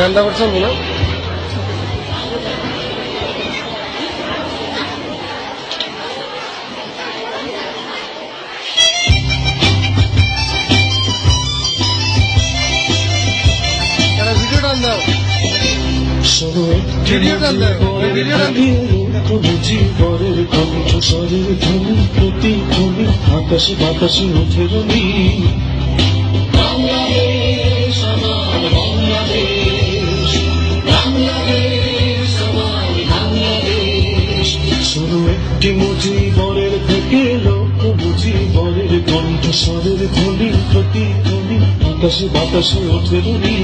গানটা করছেন না? আকাশে বাতাসে উঠে রবি বাংলাদেশ আমার বাংলাদেশ, বাংলাদেশ আমার বাংলাদেশ। শুধু একটি মুজিবরের থেকে লোক মুজিবরের কণ্ঠস্বরের ধ্বনি প্রতিধ্বনি আকাশে বাতাসে ওঠে রবি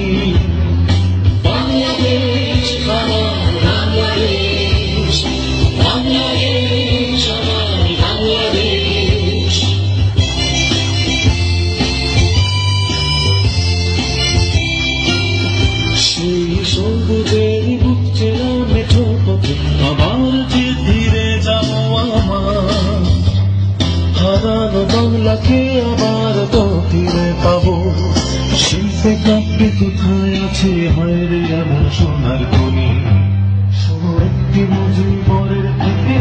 বাংলাদেশ আমার বাংলাদেশ, বাংলাদেশ আমার বাংলাদেশ। সেই সবুজের বুক চেনা মেঠো পথে আবার যে ধীরে যাও আমার হারানো বাংলাকে আবার তো ফিরে পাবো। শিল্পে কাব্যে কোথায় আছে হয় রে এমন সোনার খনি শুধু একটি মুজিবরের থেকে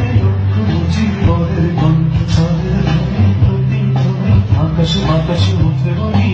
মুজিবরের কণ্ঠস্বরের ধ্বনি প্রতিধ্বনি আকাশে বাতাসে উঠে রবি